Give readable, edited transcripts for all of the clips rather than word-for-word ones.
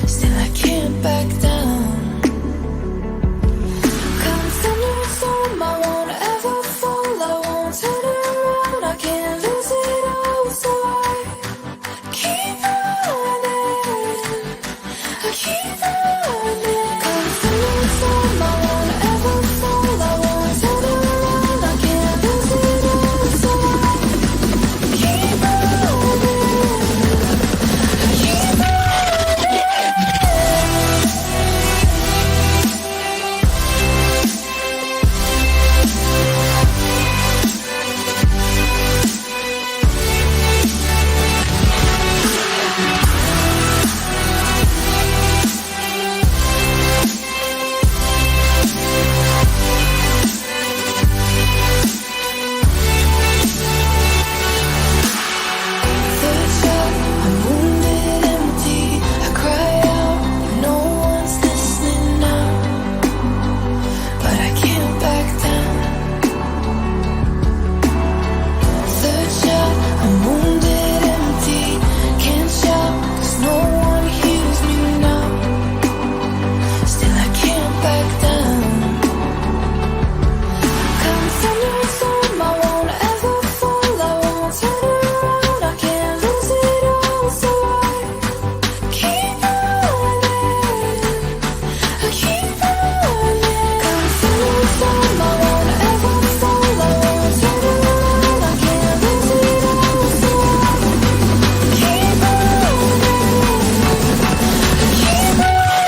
Still I can't back down. Come thunder and storm, I won't ever fall. I won't turn around, I can't lose it all. So I keep running, I keep running. Come thunder and storm, I won't ever fall. I won't turn around, I can't lose it all. So I keep running, I keep running. I'm wounded, empty. I cry out, but no one's listening now. But I can't back down. Third shot, I'm wounded, empty. Can't shout, 'cause no one hears me now. Still I can't back down. Come thunder and storm, I won't ever fall. I won't turn around, I can't lose it all. So I keep running, I keep running. Come thunder and storm, I won't ever fall. I won't turn around, I can't lose it all. So I keep running, I keep running.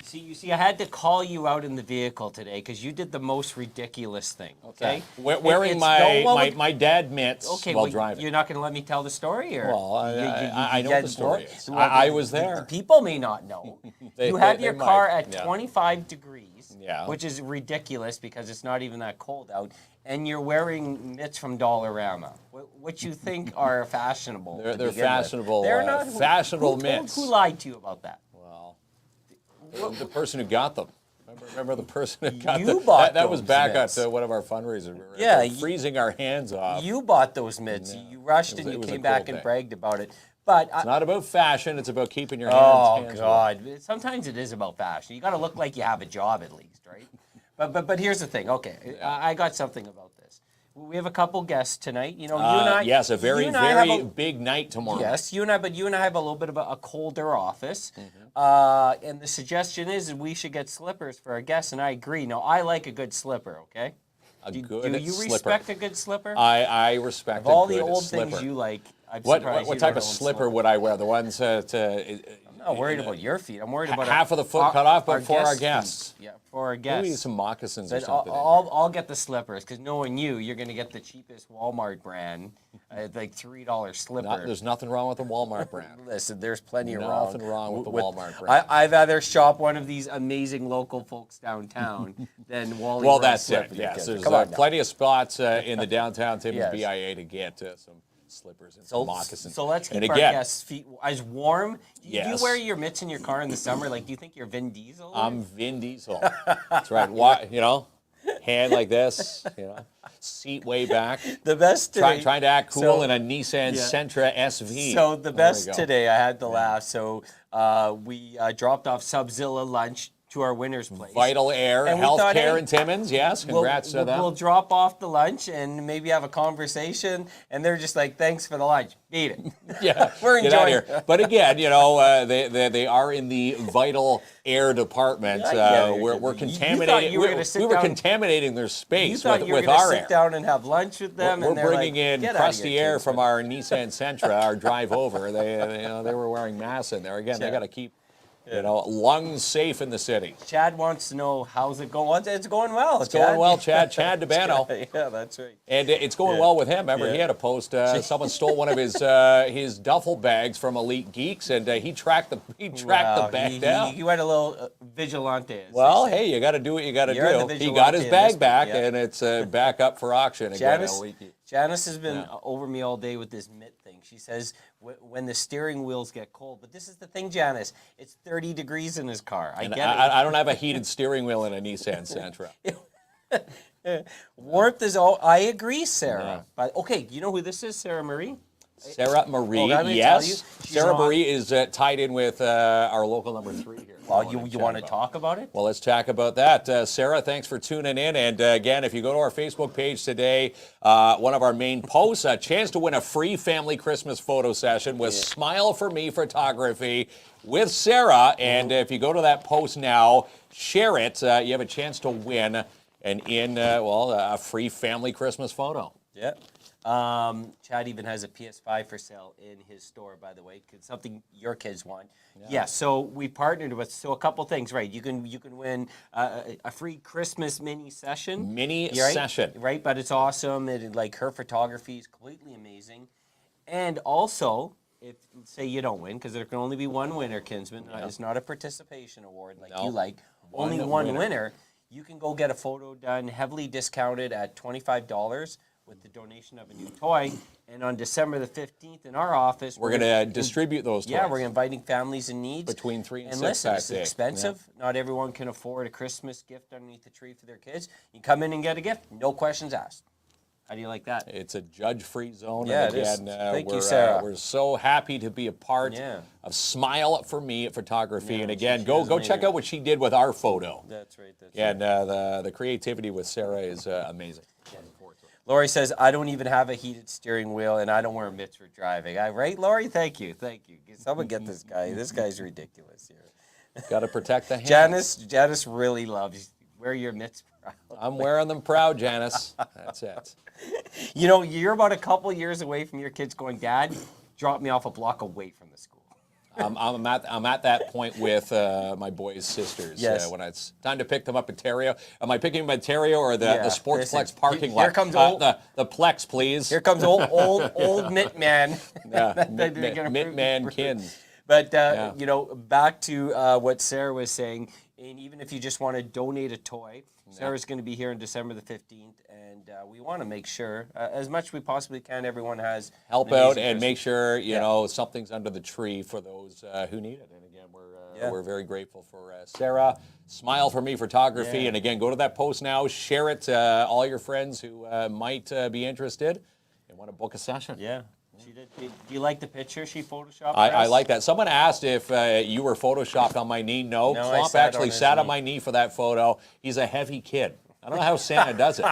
See, I had to call you out in the vehicle today because you did the most ridiculous thing. Okay, Wearing my dad mitts while driving. You're not going to let me tell the story, or Well, I know the story. Well, I was there. People may not know. You had your car might, at yeah. 25 degrees, Yeah. which is ridiculous because it's not even that cold out, and you're wearing mitts from Dollarama, which you think are fashionable. to They're begin with. fashionable. They're not Fashionable who mitts. Who lied to you about that? The person who got them. Remember the person who got You them? bought That was those back mitts. at one of our fundraisers. We were Yeah, freezing our hands off. You bought those mitts. You rushed and it you was a came back cold and day. bragged about it. But It's not about fashion. It's about keeping your oh hands God, sometimes it is about fashion. You got to look like you have a job at least, right? But here's the thing. Okay, I got something about this. We have a couple guests tonight. You know, you and I. Yes, a very, you and I have very big night tomorrow. Yes, you and I have a little bit of a colder office, and the suggestion is that we should get slippers for our guests, and I agree. Now, I like a good slipper. Okay. Do you slipper. respect a good slipper? I respect of all a good the old slipper. things you like, I'm What surprised you type don't of own slipper would I wear? The ones I'm not worried about your feet. I'm worried about half of the foot cut off, but for our guests. feet. Yeah, for our guests. Maybe some moccasins or But something. I'll get the slippers because knowing you're going to get the cheapest Walmart brand, like $3 slipper. There's nothing wrong with the Walmart brand. Listen, there's plenty Nothing wrong with the Walmart brand. I'd rather shop one of these amazing local folks downtown than Wally. Well, Ross that's slipper it. Yes, there's Come on now. plenty of spots in the downtown Timmins Yes. BIA to get some slippers and some moccasins. So let's keep and our again, guests' feet as warm. Do you Yes. wear your mitts in your car in the summer? Like, do you think you're Vin Diesel? I'm Vin Diesel. That's right. Why, hand like this, seat way back. The best today. Trying to act cool in a Nissan Sentra SV. So the There best we go. today, I had to laugh. So we dropped off Subzilla lunch to our winner's place. Vital Air, And we thought, healthcare hey, in Timmins. Yes, congrats to them. We'll drop off the lunch and maybe have a conversation. And they're just like, thanks for the lunch. Beat it. Yeah, We're get out enjoying of here. But again, they are in the vital air department. We're contaminating. You thought We were contaminating their You space thought you were with going to our sit air. down and have lunch with them. We're and they're bringing like, in "Get outta crusty here, air kids." from our Nissan Sentra, our drive over. They were wearing masks in there. Again, they got to keep You know, lungs safe in the city. Chad wants to know how's it going. It's going well. It's going well, Chad DeBano. Yeah, that's right. And it's going well with him. Remember, he had a post. Someone stole one of his duffel bags from Elite Geeks, and he tracked the bag down. He went a little vigilante. Well, hey, you got to do what you got to do. He got his bag back, and it's back up for auction again. Janice has been over me all day with this mitt thing. She says when the steering wheels get cold. But this is the thing, Janice. It's 30 degrees in his car. I get it. I don't have a heated steering wheel in a Nissan Sentra. Warmth is all. I agree, Sarah. Yeah. But okay, you know who this is, Sarah Marie? Sarah Marie, yes. Sarah Marie is tied in with our local number 3 here. Well, you want to talk about it? Well, let's talk about that. Sarah, thanks for tuning in. And again, if you go to our Facebook page today, one of our main posts, a chance to win a free family Christmas photo session with Smile for Me Photography with Sarah. And if you go to that post now, share it. You have a chance to win a free family Christmas photo. Yeah. Chad even has a PS5 for sale in his store, by the way. Something your kids want. Yeah. So we partnered with a couple things, right? You can win a free Christmas mini session. Session, right? But it's awesome. Like her photography is completely amazing, and also if say you don't win, because there can only be one winner, Kinsman. It's not a participation award you like. Only one winner. You can go get a photo done, heavily discounted at $25. With the donation of a new toy. And on December the 15th in our office, we're going to distribute those toys. Yeah, we're inviting families in need. Between 3 and 6 listen, it's expensive. Yeah. Not everyone can afford a Christmas gift underneath the tree for their kids. You come in and get a gift, no questions asked. How do you like that? It's a judge-free zone. Yeah, and again, Thank you, Sarah. We're so happy to be a part of Smile for Me Photography. And again, go check out what she did with our photo. That's right. And the creativity with Sarah is amazing. Lori says, I don't even have a heated steering wheel, and I don't wear mitts for driving. Right, Lori? Thank you. Someone get this guy. This guy's ridiculous here. Got to protect the hands. Janice really loves you. Wear your mitts proud. I'm wearing them proud, Janice. That's it. You know, you're about a couple years away from your kids going, Dad, drop me off a block away from the school. I'm at that point with my boys' sisters. Yes. When it's time to pick them up in Ontario. Am I picking them in Ontario or the Sportsplex parking lot? Here comes the Plex, please. Here comes old Mitt Man. Mitt Man KINZ. But you know, back to what Sarah was saying. And even if you just want to donate a toy, Sarah's going to be here on December the 15th, and we want to make sure, as much as we possibly can, everyone has help out and make sure you know something's under the tree for those who need it. And again, we're very grateful for Sarah. Smile for Me Photography, and again, go to that post now, share it to all your friends who might be interested and want to book a session. Yeah. She did. Do you like the picture she photoshopped? I like that. Someone asked if you were photoshopped on my knee. No, KLOMP actually sat on my knee for that photo. He's a heavy kid. I don't know how Santa does it.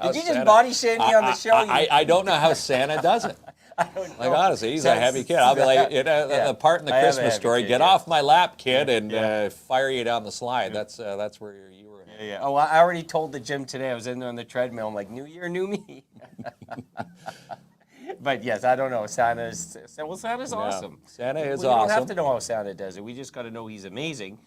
Did you just body shame me on the show? I don't know how Santa does it. I don't know. Like, honestly, he's a heavy kid. I'll be like, the part in the Christmas story, get off my lap, kid, and fire you down the slide. That's where you were. Yeah. Oh, I already told the gym today. I was in there on the treadmill. I'm like, new year, new me. But yes, I don't know. Santa's awesome. Santa is awesome. We don't have to know how Santa does it. We just got to know he's amazing.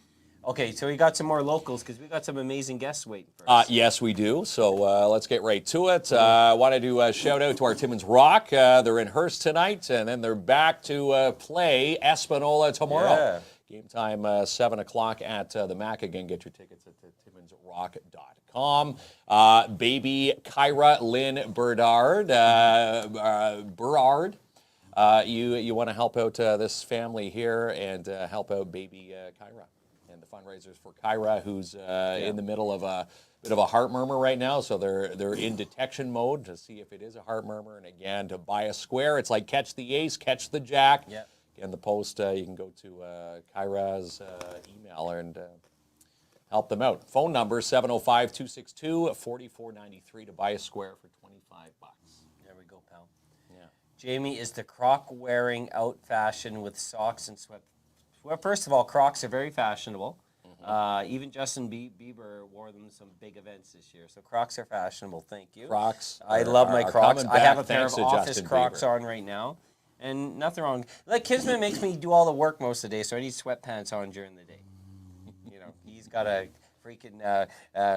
Okay, so we got some more locals because we got some amazing guests waiting for us. Yes, we do. So let's get right to it. I want to do a shout out to our Timmins Rock. They're in Hearst tonight, and then they're back to play Espanola tomorrow. Yeah. Game time 7 o'clock at the Mac. Again, get your tickets at timminsrock.com. Baby Kyra Lynn Bernard. You want to help out this family here and help out baby Kyra. And the fundraisers for Kyra, who's in the middle of a bit of a heart murmur right now, so they're in detection mode to see if it is a heart murmur. And again, to buy a square, it's like catch the ace, catch the jack. Yep. Again, the post, you can go to Kyra's email and help them out. Phone number 705-262-4493 to buy a square for $25. There we go, pal. Yeah. Jamie, is the Croc wearing out fashion with socks and sweat? Well, first of all, Crocs are very fashionable. Even Justin Bieber wore them to some big events this year. So Crocs are fashionable. Thank you. Crocs. I love my Crocs. I have a pair of Office Justin Crocs Bieber. on right now. And nothing wrong. Like, Kinsman makes me do all the work most of the day, so I need sweatpants on during the day. You know, he's got to freaking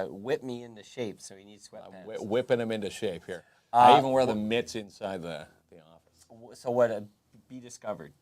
whip me into shape, so he needs sweatpants. Whipping him into shape here. I even wear the mitts inside the office. So what, be discovered?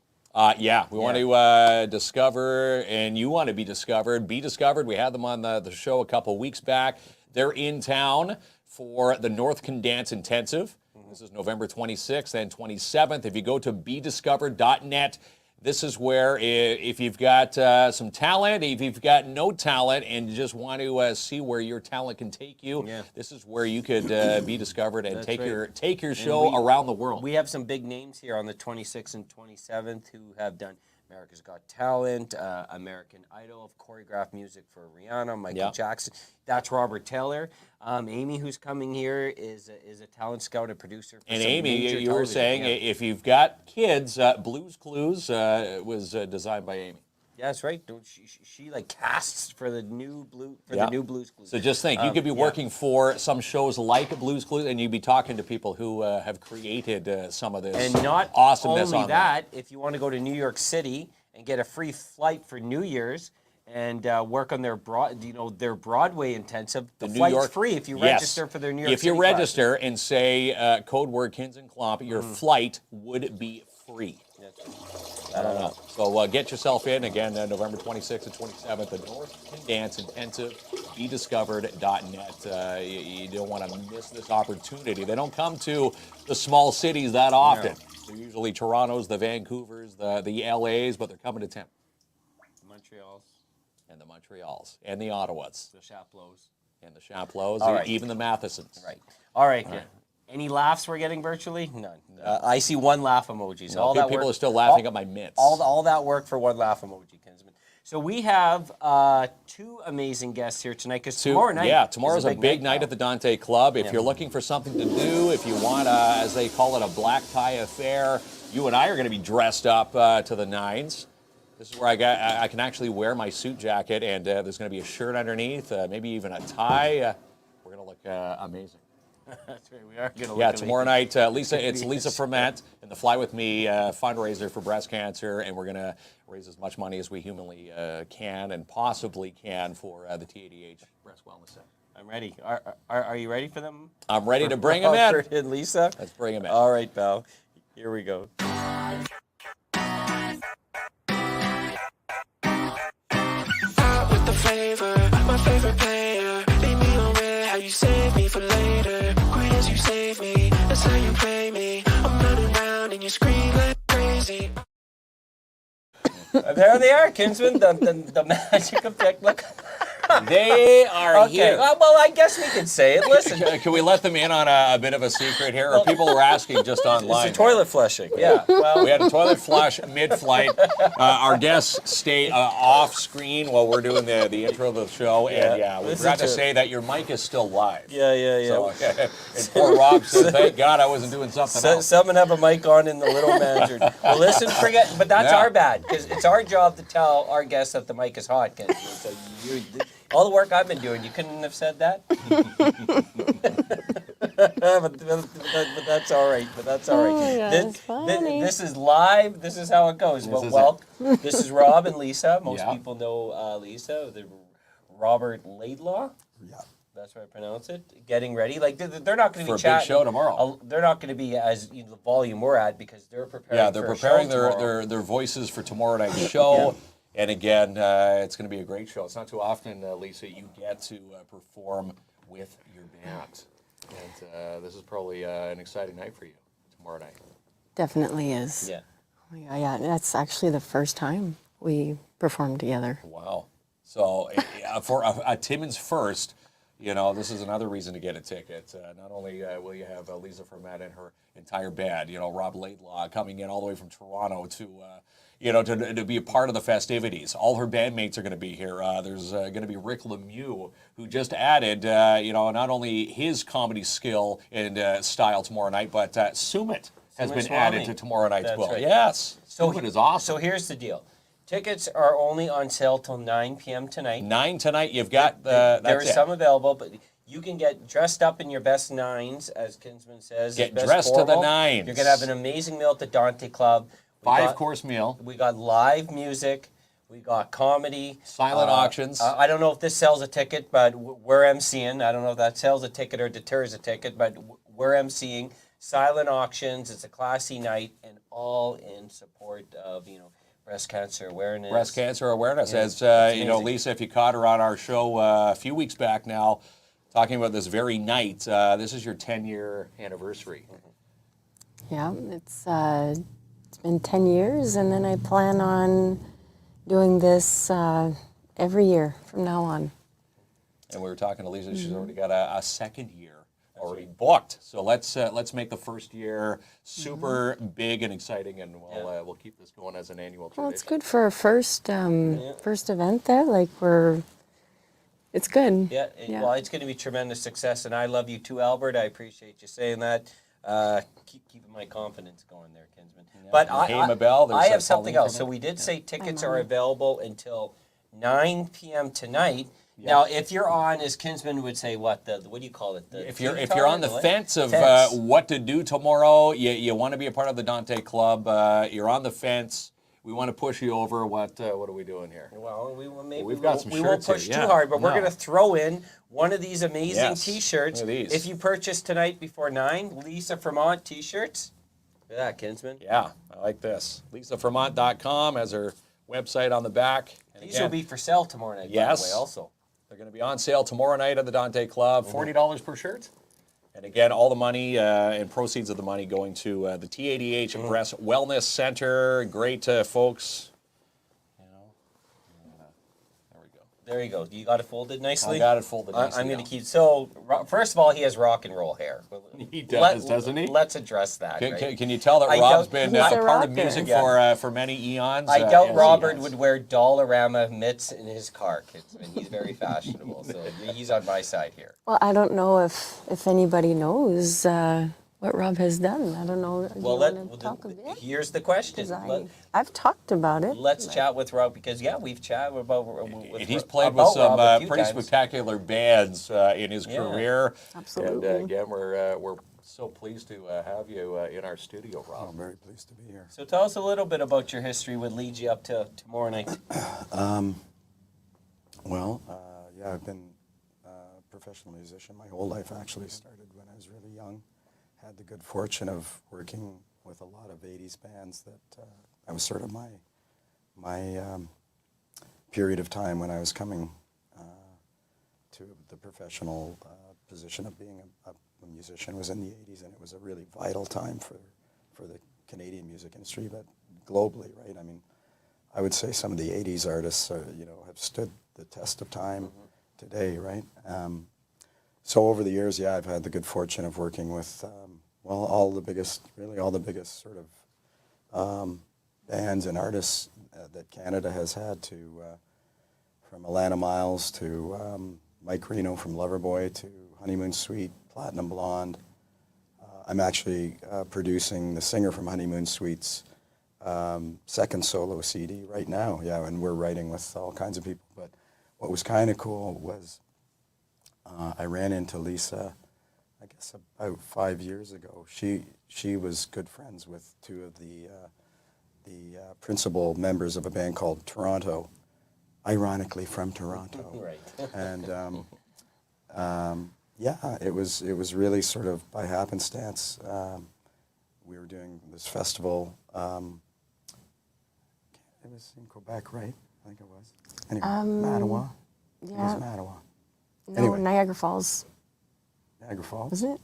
Yeah, we want to discover, and you want to be discovered. Be discovered. We had them on the show a couple weeks back. They're in town for the North Can Dance Intensive. This is November 26th and 27th. If you go to bediscovered.net, this is where if you've got some talent, if you've got no talent, and you just want to see where your talent can take you, this is where you could be discovered and take your show around the world. We have some big names here on the 26th and 27th who have done America's Got Talent, American Idol, choreographed music for Rihanna, Michael Jackson. That's Robert Taylor. Amy, who's coming here, is a talent scout and producer. For and some Amy, you were saying if you've got kids, Blue's Clues was designed by Amy. Yeah, that's right. She like casts for the new the new Blues Clues. So just think, you could be working for some shows like Blues Clues, and you'd be talking to people who have created some of this and not awesomeness. Only that, if you want to go to New York City and get a free flight for New Year's and work on their their Broadway intensive, the flight's free if you register for their New York City If you register and say code word KINZ and KLOMP, your flight would be free. I don't know. So get yourself in. Again, November 26th and 27th, the North Can Dance Intensive, bediscovered.net. You don't want to miss this opportunity. They don't come to the small cities that often. No. They're usually Torontos, the Vancouvers, the LAs, but they're coming to town. The Montreals. And the Ottawas. The Chaplots. And the Chaplots, even the Mathesons. Right. All right. Any laughs we're getting virtually? None. I see one laugh emoji. So all that people work, are still laughing at my mitts. All that work for one laugh emoji, Kinsman. So we have two amazing guests here tonight because tomorrow night. Yeah, tomorrow's a big night at the Dante Club. If you're looking for something to do, if you want, as they call it, a black tie affair, you and I are going to be dressed up to the nines. This is where I can actually wear my suit jacket, and there's going to be a shirt underneath, maybe even a tie. We're going to look amazing. That's right, we are going to look amazing. Tomorrow night, it's Lisa Froment and the Fly With Me fundraiser for breast cancer, and we're going to raise as much money as we humanly can and possibly can for the TADH Breast Wellness Center. I'm ready. Are you ready for them? I'm ready to bring them in. Robert and Lisa? Let's bring them in. All right, pal. Here we go. Flavor, my favorite player. Leave me on red, how you save me for later. Great as you save me, that's how you play me. I'm running around and you scream like crazy. There they are, Kinsman, the magic of technical. They are here. Well, I guess we can say it. Listen. Can we let them in on a bit of a secret here? Or people were asking just online. It's a toilet flushing. Yeah. Well, we had a toilet flush mid-flight. Our guests stay off screen while we're doing the intro of the show. And we forgot to say that your mic is still live. Yeah. So, and poor Rob said, thank God I wasn't doing something else. Someone have a mic on in the little manager. Well, listen, but that's our bad, because it's our job to tell our guests that the mic is hot. So all the work I've been doing, you couldn't have said that? but that's all right. This is live. This is how it goes. This is Rob and Lisa. Most people know Lisa. Robert Laidlaw. Yeah. That's how I pronounce it. Getting ready. Like they're not going to be for a big show tomorrow. They're not going to be as the volume we're at because they're preparing. Yeah, they're preparing their voices for tomorrow night's show. And again, it's going to be a great show. It's not too often, Lisa, you get to perform with your band. And this is probably an exciting night for you tomorrow night. Definitely is. Yeah. Oh my God, yeah, that's actually the first time we performed together. Wow. So for a Timmins first, this is another reason to get a ticket. Not only will you have Lisa Froment and her entire band, Rob Laidlaw coming in all the way from Toronto to be a part of the festivities. All her bandmates are going to be here. There's going to be Rick Lemieux, who just added, not only his comedy skill and style tomorrow night, but Sumit has been added to tomorrow night's bill. Right. Yes, Sumit is awesome. So here's the deal. Tickets are only on sale till 9 p.m. tonight. 9 tonight. You've got there is some available, but You can get dressed up in your best nines, as Kinsman says. Get best dressed to the formal. nines. You're going to have an amazing meal at the Dante Club. 5-course meal. We got live music. We got comedy. Silent auctions. I don't know if this sells a ticket, but we're emceeing. I don't know if that sells a ticket or deters a ticket, but we're emceeing. Silent auctions. It's a classy night, and all in support of, breast cancer awareness. Breast cancer awareness. Yeah, As amazing. Lisa, if you caught her on our show a few weeks back now, talking about this very night, this is your 10-year anniversary. Yeah, it's been 10 years, and then I plan on doing this every year from now on. And we were talking to Lisa; she's already got a second year already booked. So let's make the first year super big and exciting, and we'll keep this going as an annual tradition. Well, it's good for our first event there. Like it's good. Yeah, well, it's going to be tremendous success, and I love you too, Albert. I appreciate you saying that. Keeping my confidence going there, Kinsman. But I have something else. So we did say tickets are available until 9 p.m. tonight. Yeah. Now, if you're on, as Kinsman would say, what do you call it? If you're on the fence of what to do tomorrow, you want to be a part of the Dante Club. You're on the fence. We want to push you over. What are we doing here? Well, we won't push too hard, but we're going to throw in one of these amazing T-shirts. Look at these. If you purchase tonight before 9, Lisa Froment T-shirts. Look at that, Kinsman. Yeah, I like this. LisaFromont.com has her website on the back. And These will be for sale tomorrow night, by the way, also. They're going to be on sale tomorrow night at the Dante Club. $40 per shirt. And again, all the money and proceeds of the money going to the TADH Breast Wellness Center. Great folks. There you go. You got it folded nicely? I got it folded nicely. I'm going to keep... So, first of all, he has rock and roll hair. He does, doesn't he? Let's address that, right? Can you tell that Rob's been a part of music for many eons? I doubt Robert would wear Dollarama mitts in his car, Kinsman. He's very fashionable, so he's on my side here. Well, I don't know if anybody knows what Rob has done. I don't know. Here's the question. I've talked about it. Let's chat with Rob, because, we've chatted about... He's played with some pretty spectacular bands in his career. Absolutely. And again, we're so pleased to have you in our studio, Rob. I'm very pleased to be here. So tell us a little bit about your history, what leads you up to tomorrow night. I've been a professional musician my whole life. Actually started when I was really young. Had the good fortune of working with a lot of 80s bands that I was sort of my period of time when I was coming to the professional position of being a musician was in the 80s, and it was a really vital time for the Canadian music industry, but globally, right? I mean, I would say some of the 80s artists have stood the test of time today, right? So over the years, I've had the good fortune of working with, all the biggest sort of bands and artists that Canada has had, from Alana Miles to Mike Reno from Loverboy to Honeymoon Suite, Platinum Blonde. I'm actually producing the singer from Honeymoon Suite's second solo CD right now, and we're writing with all kinds of people. But what was kind of cool was I ran into Lisa, I guess about 5 years ago. She was good friends with two of the principal members of a band called Toronto, ironically from Toronto. Right. And it was really sort of by happenstance. We were doing this festival. It was in Quebec, right? I think it was. Anyway, Mattawa. Yeah. It was Mattawa. No, Anyway. Niagara Falls. Niagara Falls? Was it?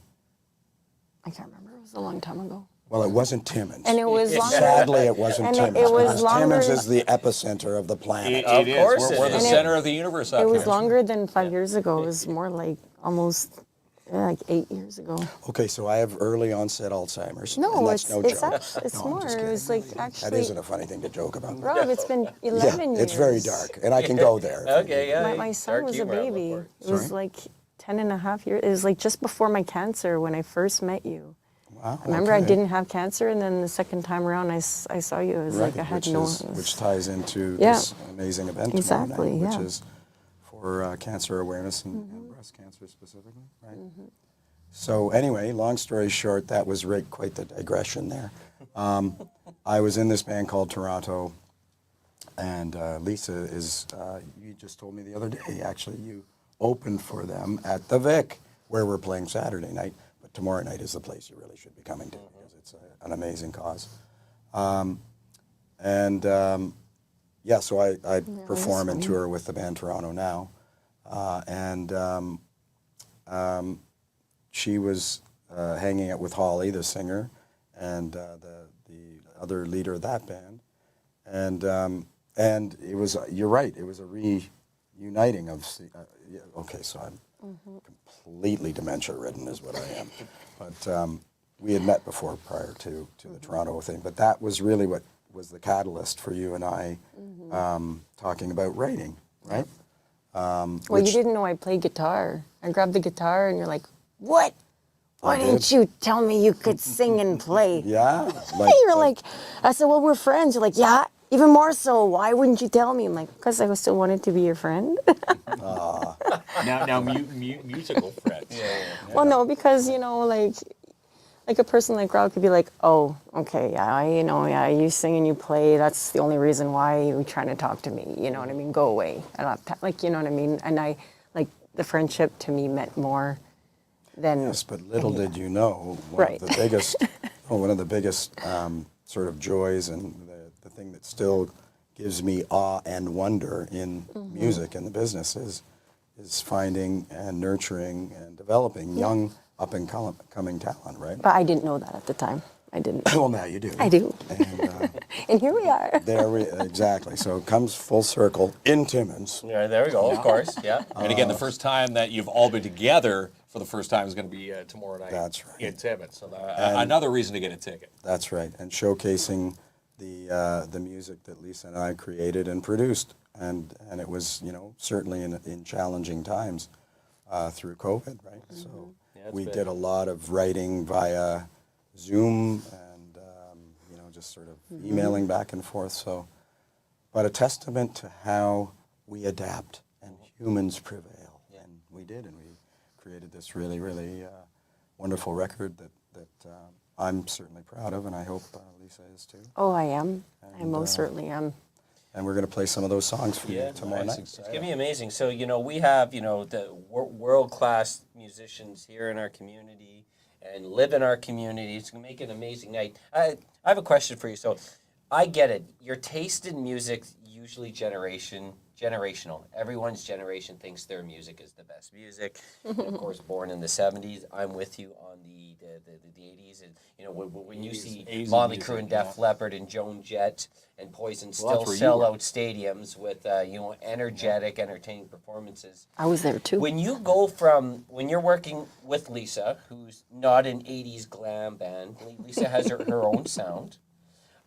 I can't remember. It was a long time ago. Well, it wasn't Timmins. And it was longer. Sadly, it wasn't And Timmins. it was because longer- Timmins is the epicenter of the planet. It is. course We're it the is. center of the universe up It was here. longer than 5 years ago. It was more like almost like 8 years ago. Okay, so I have early onset Alzheimer's. No, and that's it's no it's joke. actually it's No, I'm more. just It was kidding. like That actually. isn't a funny thing to joke about. Rob, it's been 11 years. It's very dark, and I can go there. Okay, yeah. My son dark was a humor, I'm baby. looking It was like 10 and a half years. It was like just before my cancer when I first met you. Wow, Remember, I okay. didn't have cancer, and then the second time around, I saw you. It was Right, like I had which ties into Yeah. this amazing event Exactly, tomorrow night, yeah. which is for cancer awareness and breast cancer specifically, right? So anyway, long story short, that was quite the digression there. I was in this band called Toronto, and Lisa is, you just told me the other day, actually, you opened for them at the Vic, where we're playing Saturday night, but tomorrow night is the place you really should be coming to, because it's an amazing cause. Yeah, so I perform and tour with the band Toronto now, she was hanging out with Holly, the singer, and the other leader of that band, and it was, you're right, it was a reuniting of. Okay, so I'm completely dementia-ridden, is what I am, but we had met before prior to the Toronto thing, but that was really what was the catalyst for you and I talking about writing, right? Well, you didn't know I played guitar. I grabbed the guitar and you're like, what? Why didn't you tell me you could sing and play? Yeah. You're like, I said, well, we're friends. You're like, yeah, even more so. Why wouldn't you tell me? I'm like, because I still wanted to be your friend. Now musical friends. Well, no, because, you know, like a person like Rob could be like, oh, okay, yeah, you sing and you play. That's the only reason why you're trying to talk to me. You know what I mean? Go away. I don't have time. Like, you know what I mean? And the friendship to me meant more than. Yes, but little did you know, Right. one of the biggest sort of joys, and the thing that still gives me awe and wonder in music and the business is finding and nurturing and developing young up and coming talent, right? But I didn't know that at the time. I didn't. Well, now you do. I do. And And here we are. exactly. So it comes full circle in Timmins. Yeah, there we go. Of course, yeah. And again, the first time that you've all been together for the first time is going to be tomorrow night. That's right. In Timmins. So another reason to get a ticket. That's right, and showcasing the music that Lisa and I created and produced, and it was, you know, certainly in challenging times through COVID, right? So we did a lot of writing via Zoom and you know, just sort of emailing back and forth. So, but a testament to how we adapt and humans prevail, and we did, and we created this really, really wonderful record that I'm certainly proud of, and I hope Lisa is too. Oh, I am. I most certainly am. And we're going to play some of those songs for you tomorrow night. It's going to be amazing. So, you know, we have, you know, the world-class musicians here in our community and live in our community. It's going to make an amazing night. I have a question for you. So, I get it. Your taste in music usually generational. Everyone's generation thinks their music is the best music. And of course, born in the 70s, I'm with you on the 80s. And, you know, when you see Motley Crue and Def Leppard and Joan Jett and Poison still sell out stadiums with, you know, energetic, entertaining performances. I was there too. When you're working with Lisa, who's not an 80s glam band, Lisa has her own sound.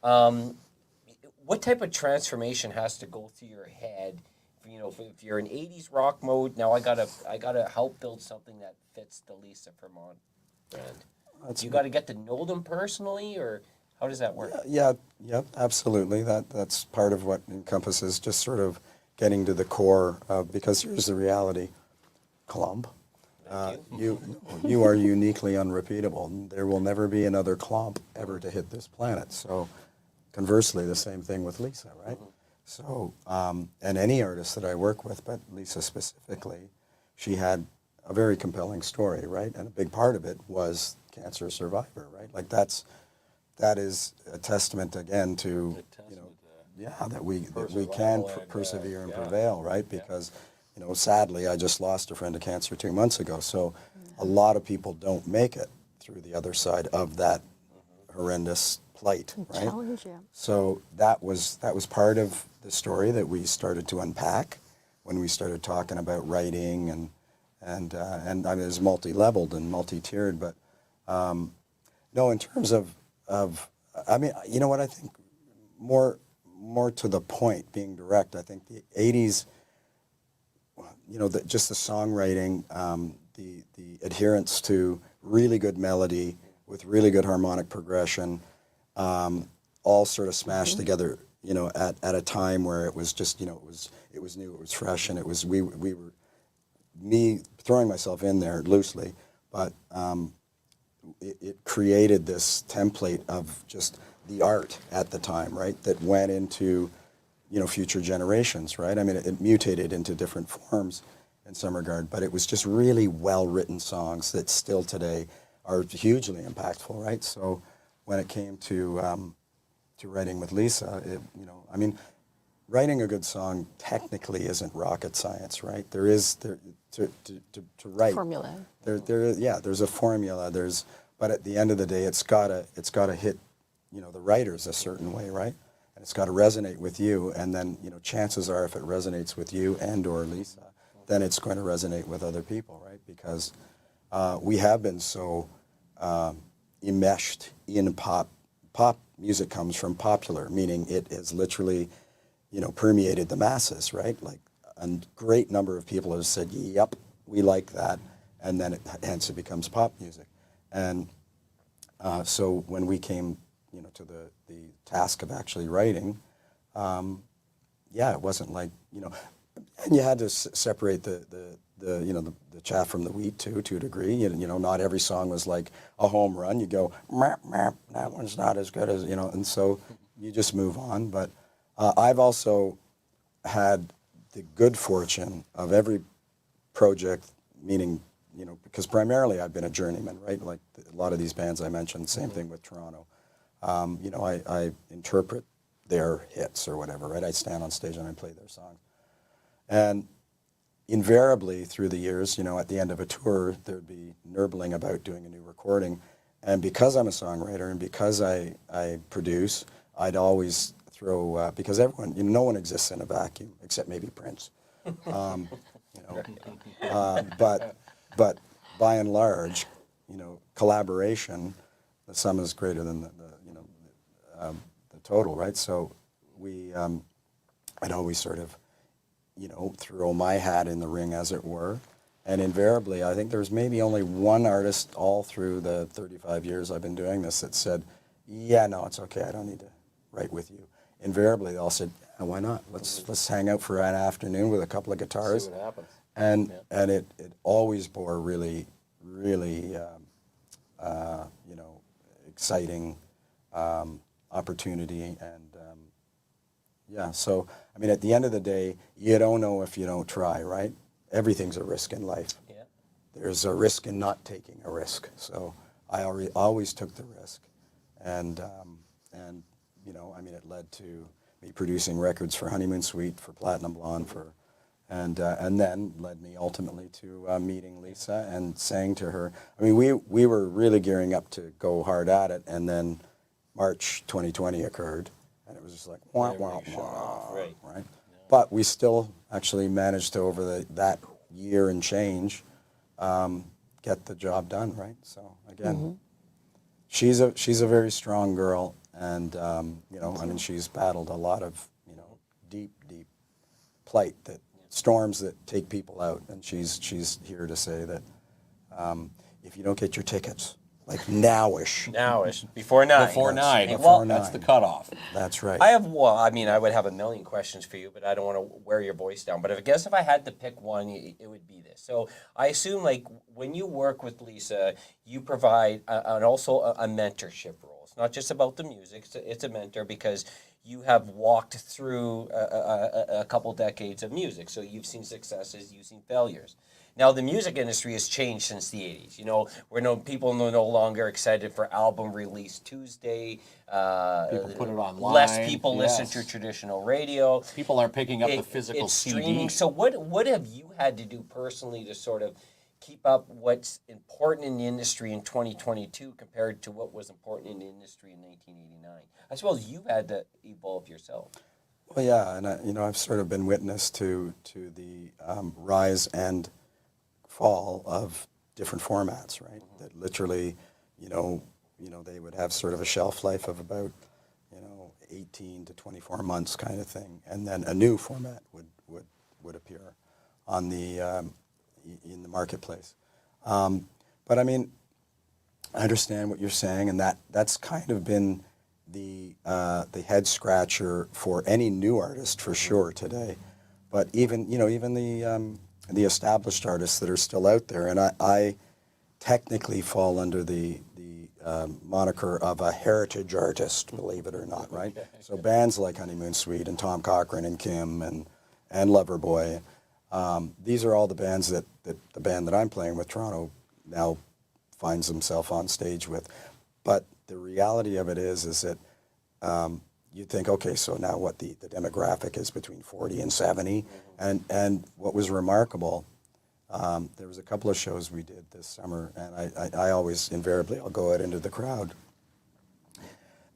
What type of transformation has to go through your head? You know, if you're in 80s rock mode, now I gotta help build something that fits the Lisa Froment brand. You got to get to know them personally, or how does that work? Yeah, absolutely. That's part of what encompasses just sort of getting to the core of, because here's the reality, KLOMP. You are uniquely unrepeatable. There will never be another KLOMP ever to hit this planet. So conversely, the same thing with Lisa, right? So, and any artist that I work with, but Lisa specifically, she had a very compelling story, right? And a big part of it was cancer survivor, right? Like that is a testament again to, you know, that we can persevere and prevail, right? Because, you know, sadly, I just lost a friend to cancer 2 months ago. So a lot of people don't make it through the other side of that horrendous plight, right? Challenge, yeah. So that was part of the story that we started to unpack when we started talking about writing, and I mean, it's multi-leveled and multi-tiered, but no, in terms of I mean, you know what, I think more to the point, being direct, I think the 80s, you know, just the songwriting, the adherence to really good melody with really good harmonic progression, all sort of smashed together, you know, at a time where it was just, you know, it was new, it was fresh, and it was we were me throwing myself in there loosely, but it created this template of just the art at the time, right, that went into, you know, future generations, right? I mean, it mutated into different forms in some regard, but it was just really well-written songs that still today are hugely impactful, right? So when it came to writing with Lisa, you know, I mean, writing a good song technically isn't rocket science, right? There is to write Formula. There's a formula. But at the end of the day, it's gotta hit, you know, the writers a certain way, right? And it's got to resonate with you. And then, you know, chances are, if it resonates with you and or Lisa, then it's going to resonate with other people, right? Because we have been so enmeshed in pop. Pop music comes from popular, meaning it has literally, you know, permeated the masses, right? Like a great number of people have said, yep, we like that, and then hence it becomes pop music. And so when we came, you know, to the task of actually writing, it wasn't like, you know, and you had to separate the you know, the chaff from the wheat to a degree. You know, not every song was like a home run. You go, map, that one's not as good as, you know, and so you just move on. But I've also had the good fortune of every project, meaning, you know, because primarily I've been a journeyman, right? Like a lot of these bands I mentioned, same thing with Toronto. You know, I interpret their hits or whatever, right? I stand on stage and I play their songs. And invariably through the years, you know, at the end of a tour, there'd be nirbling about doing a new recording. And because I'm a songwriter and because I produce, I'd always throw, because everyone, you know, no one exists in a vacuum except maybe Prince. You know, but by and large, you know, collaboration, the sum is greater than the total, right? So I'd always sort of, you know, throw my hat in the ring, as it were. And invariably, I think there's maybe only one artist all through the 35 years I've been doing this that said, yeah, no, it's okay, I don't need to write with you. Invariably, they all said, yeah, why not? Let's hang out for an afternoon with a couple of guitars. See what happens. And it always bore really, really, you know, exciting opportunity. And so, I mean, at the end of the day, you don't know if you don't try, right? Everything's a risk in life. Yeah. There's a risk in not taking a risk. So I always took the risk. And you know, I mean, it led to me producing records for Honeymoon Suite, for Platinum Blonde, and then led me ultimately to meeting Lisa and saying to her, I mean, we were really gearing up to go hard at it, and then March 2020 occurred, and it was just like, wah, wah, wah, right? Yeah. But we still actually managed to, over that year and change, get the job done, right? So again, she's a very strong girl, and you know, I mean, she's battled a lot of, you know, deep plight, that storms that take people out, and she's here to say that if you don't get your tickets, like nowish, before 9. Before 9. Well, That's the cutoff. That's right. I would have a million questions for you, but I don't want to wear your voice down. But I guess if I had to pick one, it would be this. So I assume, like, when you work with Lisa, you provide also a mentorship role. It's not just about the music. It's a mentor, because you have walked through a couple decades of music. So you've seen successes, you've seen failures. Now, the music industry has changed since the 80s. You know, people are no longer excited for album release Tuesday. People put it online. Less people listen to traditional radio. People are picking up the physical it's CD. Streaming. So what have you had to do personally to sort of keep up what's important in the industry in 2022 compared to what was important in the industry in 1989? I suppose you've had to evolve yourself. Well, yeah, and you know, I've sort of been witness to the rise and fall of different formats, right? That literally, you know, they would have sort of a shelf life of about, you know, 18 to 24 months kind of thing, and then a new format would appear on the in the marketplace. But I mean, I understand what you're saying, and that's kind of been the head scratcher for any new artist for sure today. But even the the established artists that are still out there. And I technically fall under the moniker of a heritage artist, believe it or not, right? Okay. So bands like Honeymoon Suite and Tom Cochrane and Kim and Loverboy, these are all the bands that the band that I'm playing with, Toronto, now finds himself on stage with. But the reality of it is that you think, okay, so now what the demographic is between 40 and 70, and what was remarkable, there was a couple of shows we did this summer, and I always invariably I'll go out into the crowd,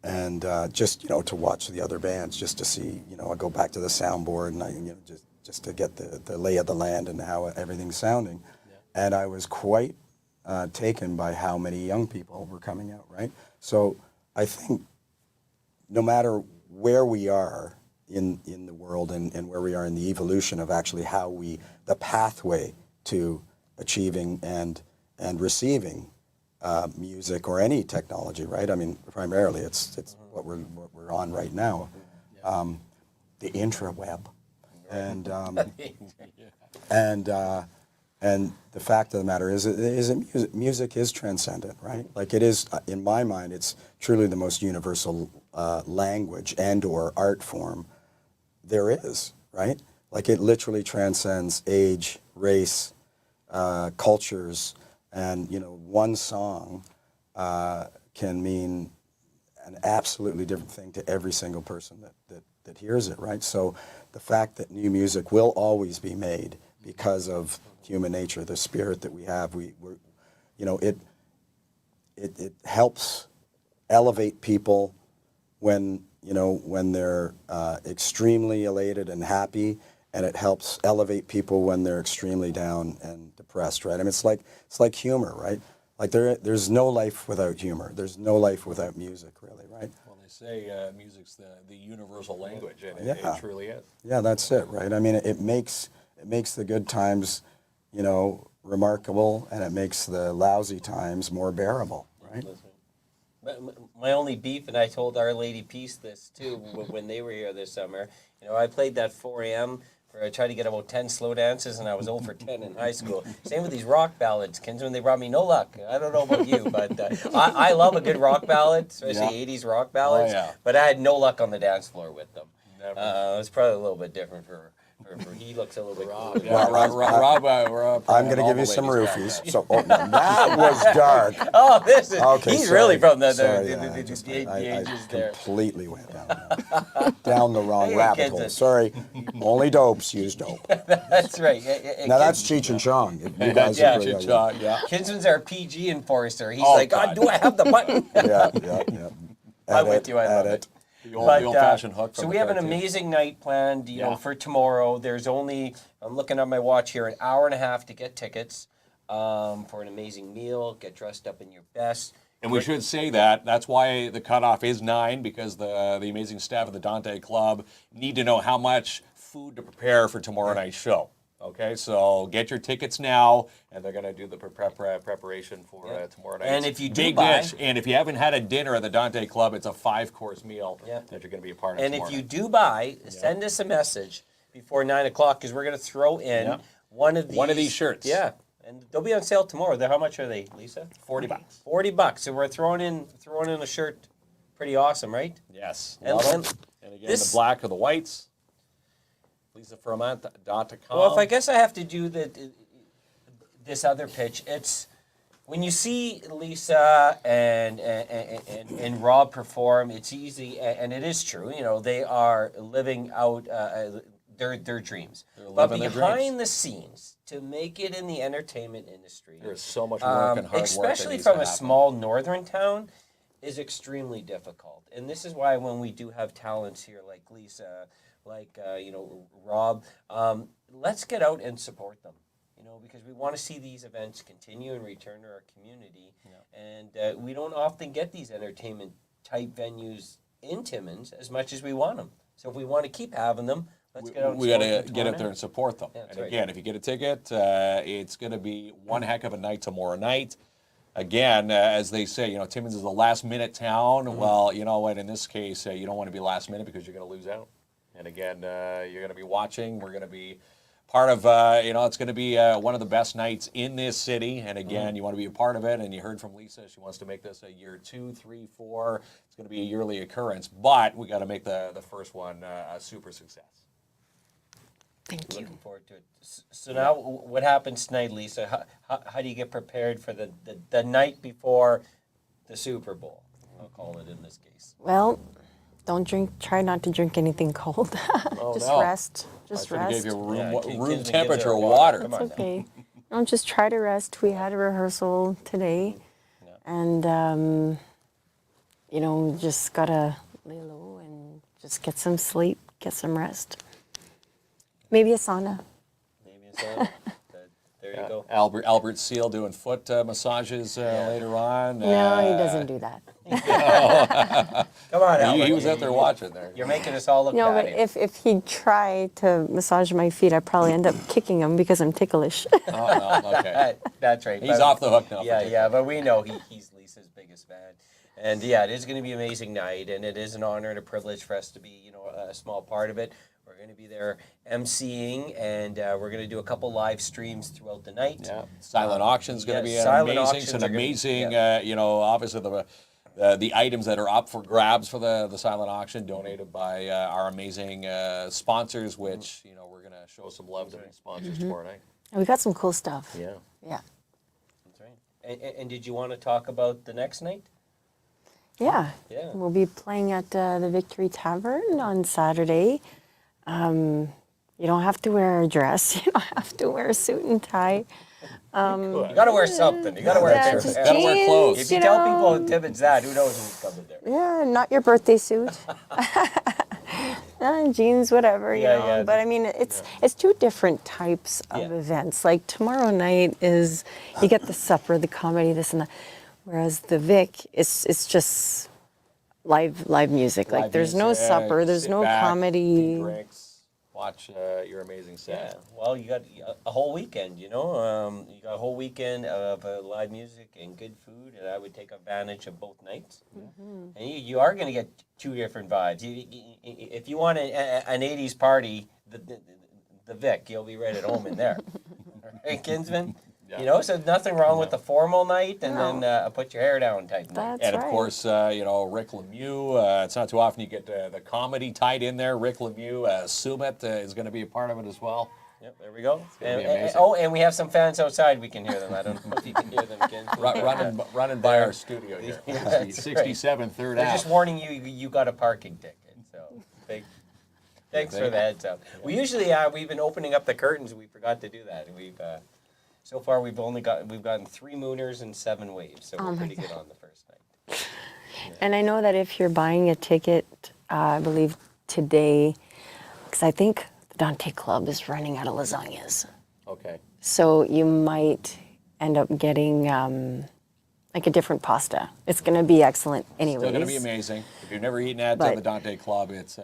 and just to watch the other bands, just to see, I go back to the soundboard, and I just to get the lay of the land and how everything's sounding, and I was quite taken by how many young people were coming out, right? So I think no matter where we are in the world and where we are in the evolution of actually how the pathway to achieving and receiving music or any technology, right? I mean, primarily it's what we're on right now, the intraweb, and the fact of the matter is that music is transcendent, right? Like it is, in my mind, it's truly the most universal language and/or art form there is, right? Like it literally transcends age, race, cultures, and one song can mean an absolutely different thing to every single person that hears it, right? So the fact that new music will always be made because of human nature, the spirit that we have, it helps elevate people when they're extremely elated and happy, and it helps elevate people when they're extremely down and depressed, right? I mean, it's like humor, right? Like there's no life without humor. There's no life without music, really, right? Well, they say music's the universal language, and it truly is. Yeah, that's it, right? I mean, it makes the good times, remarkable, and it makes the lousy times more bearable, right? My only beef, and I told Our Lady Peace this too when they were here this summer, I played that 4 a.m. I tried to get about 10 slow dances, and I was 0 for 10 in high school. Same with these rock ballads, Kinsman. They brought me no luck. I don't know about you, but I love a good rock ballad, especially 80s rock ballads. Oh, yeah. But I had no luck on the dance floor with them. It was probably a little bit different for he looks a little bit cooler. Yeah, Rob, I'm going to give you some roofies. So that was dark. Oh, this is. Okay, he's sorry. really from the I ages there. completely went down the wrong rabbit kids, hole. Sorry, only dopes use dope. That's right. Now that's Cheech and Chong. You guys Yeah, agree, yeah. Kinsman's our PG enforcer. He's Oh, like, God. do I have the button? Yeah. I'm with you. I love it. The old-fashioned hook. So from we the have an cartoon. amazing night planned, for tomorrow. There's only, I'm looking at my watch here, an hour and a half to get tickets for an amazing meal. Get dressed up in your best. And we should say that's why the cutoff is 9, because the amazing staff of the Dante Club need to know how much food to prepare for tomorrow night's show. Okay, so get your tickets now, and they're going to do the preparation for tomorrow night. And if you do big buy, dish, and if you haven't had a dinner at the Dante Club, it's a 5-course meal that you're going to be a part of. And tomorrow if you night. do buy, send us a message before 9 o'clock, because we're going to throw in one of these shirts. Yeah, and they'll be on sale tomorrow. How much are they, Lisa? $40. $40. So we're throwing in a shirt. Pretty awesome, right? Yes. And again, the black or the whites. LisaFroment.com. Well, if I guess I have to do this other pitch, it's when you see Lisa and Rob perform, it's easy, and it is true. They are living out their dreams. But behind the scenes, to make it in the entertainment industry, there's so much work and hard work, especially that from needs a to happen. small northern town, is extremely difficult. And this is why when we do have talents here like Lisa, like Rob, let's get out and support them, because we want to see these events continue and return to our community. And we don't often get these entertainment type venues in Timmins as much as we want them. So if we want to keep having them, let's get out and we support got them to get out there and support them. Yeah, that's and right. again, if you get a ticket, it's going to be one heck of a night tomorrow night. Again, as they say, Timmins is a last-minute town. Well, you know what? In this case, you don't want to be last minute because you're going to lose out. And again, you're going to be watching. We're going to be part of, it's going to be one of the best nights in this city. And again, you want to be a part of it. And you heard from Lisa, she wants to make this a year 2, 3, 4. It's going to be a yearly occurrence. But we got to make the first one a super success. Thank you. Looking forward to it. So now, what happens tonight, Lisa? How do you get prepared for the night before the Super Bowl? I'll call it in this case. Well, don't drink. Try not to drink anything cold. Just no. rest. Just I should have rest. gave you room, Yeah, room Kinsman gives temperature her water. Come on It's now. okay. No, just try to rest. We had a rehearsal today, and just gotta lay low and just get some sleep, get some rest. Maybe a sauna. Maybe it's there you go. Albert Seal doing foot massages later on. No, he doesn't do that. Come on, He Albert. was out there watching there. You're making us all look No, bad. but here. if he'd try to massage my feet, I'd probably end up kicking him because I'm ticklish. Oh, no, okay. That's right. He's But- off the hook now. Yeah, but we know he's Lisa's biggest fan. And yeah, it is going to be an amazing night, and it is an honor and a privilege for us to be, a small part of it. We're going to be there emceeing, and we're going to do a couple live streams throughout the night. Yeah. Silent auction's going to yes, be silent amazing. auctions Some are gonna be- amazing, yeah. obviously the items that are up for grabs for the silent auction donated by our amazing sponsors, which, we're going to show some love to these sponsors tomorrow night. We got some cool stuff. Yeah, Yeah. that's right. And did you want to talk about the next night? Yeah. Yeah. We'll be playing at the Victory Tavern on Saturday. You don't have to wear a dress. You don't have to wear a suit and tie. You got to wear something. You got to wear Yeah, a just shirt. Gotta wear jeans, clothes. If you tell people Tibbet's that, who knows who's coming there? Yeah, not your birthday suit. Jeans, whatever, you Yeah, know. yeah, But I mean, it's two different types of Yeah. events. Like tomorrow night is you get the supper, the comedy, this and that. Whereas the Vic, it's just live music. Like Live there's no music, supper, there's sit no back, comedy. few drinks, watch your amazing Yeah, set. well, you got a whole weekend, you got a whole weekend of live music and good food, and I would take advantage of both nights. And you are going to get two different vibes. If you want an 80s party, the Vic, you'll be right at home in there. Right, Kinsman? Yeah. So nothing wrong with the formal night and then put your hair down type night. That's And of right. course, Rick Lemieux. It's not too often you get the comedy tied in there. Rick Lemieux, Sumit is going to be a part of it as well. Yep, there we go. gonna be And, amazing. and we have some fans outside. We can hear them. I don't know if you can hear them, Kinsman. Running by our studio here. Yeah, that's 67 third We're Ave. just warning you. You got a parking ticket. So thanks for the heads up. We usually we've been opening up the curtains. We forgot to do that. And we've so far we've gotten 3 mooners and 7 waves. So we're my pretty good on the first night. And I know that if you're buying a ticket, I believe today, because I think the Dante Club is running out of lasagnas. Okay. So you might end up getting like a different pasta. It's going to be excellent anyways. Still going to be amazing. If you've never eaten at But- the Dante Club, it's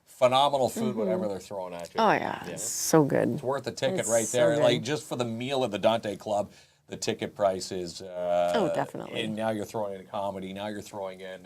phenomenal food, whatever they're throwing at you. Oh yeah, it's so good. It's worth the ticket It's right so there. good. Like just for the meal at the Dante Club, the ticket price is. Oh, definitely. And now you're throwing in comedy. Now you're throwing in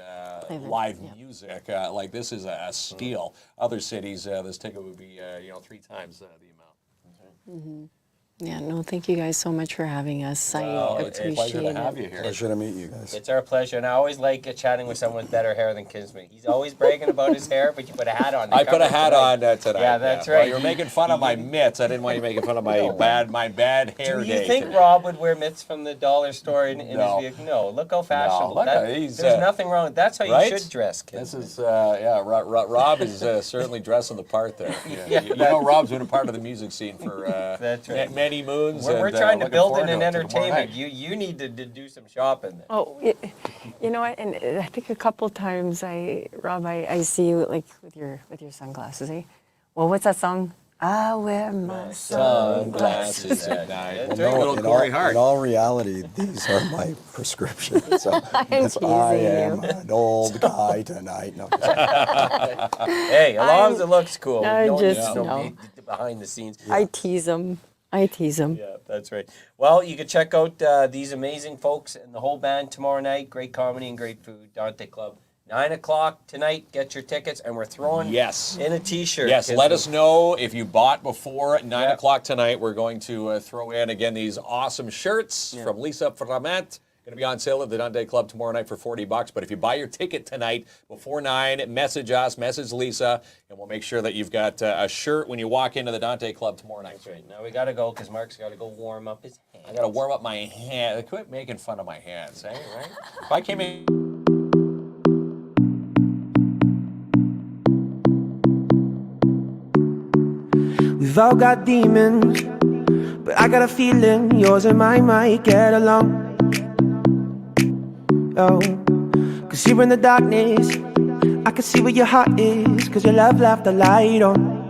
Live, live yeah. music. Like this is a steal. Other cities, this ticket would be 3 times the amount. Yeah, no, thank you guys so much for having us. Well, I it's a appreciate Pleasure to have it. you here. Pleasure to meet you guys. It's our pleasure, and I always like chatting with someone with better hair than Kinsman. He's always bragging about his hair, but you put a hat on. to I put cover a it hat tonight. on tonight. Yeah, that's Well, right. you were making fun of my mitts. I didn't want you making fun of my bad hair Do day. you think today. Rob would wear mitts from the dollar store in No. his vehicle? No. Look how fashionable. look That- at- he's, there's nothing wrong. That's how right? you should dress, This Kinsman. is, Rob is certainly dressing the part there. Yeah, you know Rob's been a part of the music scene for That's right. many moons. We're and, trying to looking build forward in to an it tomorrow entertainment. night. You need to do some shopping. Then. Oh, you know what? And I think a couple times, Rob, I see you like with your sunglasses, eh? Well, what's that song? I wear my Sunglasses at night. That's Well, right. little Corey Hart. In all reality, these are my prescriptions. So it's, teasing I am you. an old guy tonight. No, Hey, as long as it looks cool. I no just- need to no. be behind the scenes. I tease them. Yeah, that's right. Well, you can check out these amazing folks and the whole band tomorrow night. Great comedy and great food. Dante Club, 9 o'clock tonight, get your tickets, and we're throwing Yes. in a T-shirt. Yes, let us know if you bought before 9 Yep. o'clock tonight. We're going to throw in, again, these awesome shirts from Lisa Froment. Going to be on sale at the Dundee Club tomorrow night for $40. But if you buy your ticket tonight before 9, message us, message Lisa, and we'll make sure that you've got a shirt when you walk into the Dundee Club tomorrow night. That's right. Now we got to go because Mark's got to go warm up his hands. I got to warm up my hands. Quit making fun of my hands, eh? Right? If I came in... We've all got demons, but I got a feeling yours and mine might get along. Oh, cause here in the darkness, I can see where your heart is, cause your love left the light on.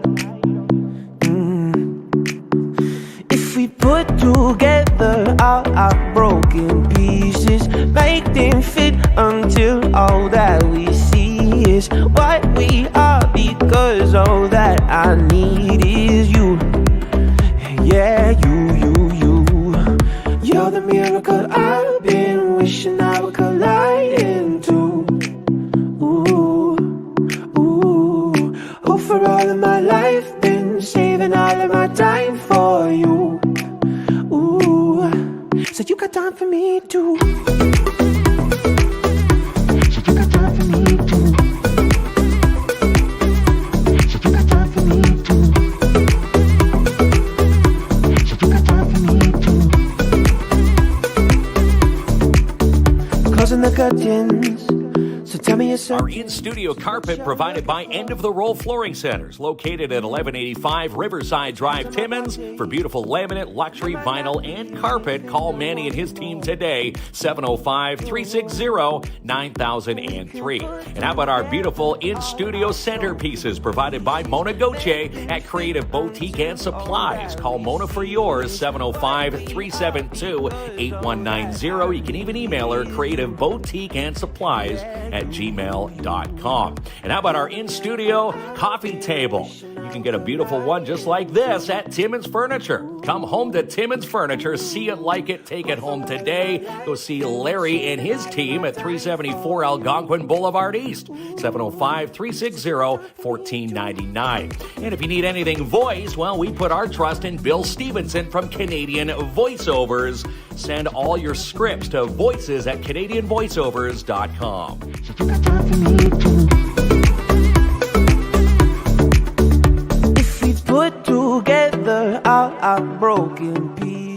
If we put together all our broken pieces, make them fit until all that we see is what we are, because all that I need is you. Yeah, you. You're the miracle I've been wishing I would collide into. Ooh. Oh, for all of my life, been saving all of my time for you. Ooh, so you got time for me too. So you got time for me too. So you got time for me too. So you got time for me too. Closing the curtains, so tell me yourself. Our in-studio carpet provided by End of the Roll Flooring Centers, located at 1185 Riverside Drive, Timmins. For beautiful laminate, luxury, vinyl, and carpet, call Manny and his team today, 705-360-9003. And how about our beautiful in-studio centerpieces provided by Mona Gauthier at Creative Boutique and Supplies. Call Mona for yours, 705-372-8190. You can even email her, Creative Boutique and Supplies at gmail.com. And how about our in-studio coffee table? You can get a beautiful one just like this at Timmins Furniture. Come home to Timmins Furniture, see it, like it, take it home today. Go see Larry and his team at 374 Algonquin Boulevard East, 705-360-1499. And if you need anything voice, well, we put our trust in Bill Stevenson from Canadian Voiceovers. Send all your scripts to voices@canadianvoiceovers.com. So you got time for me too. If we put together all our broken pieces.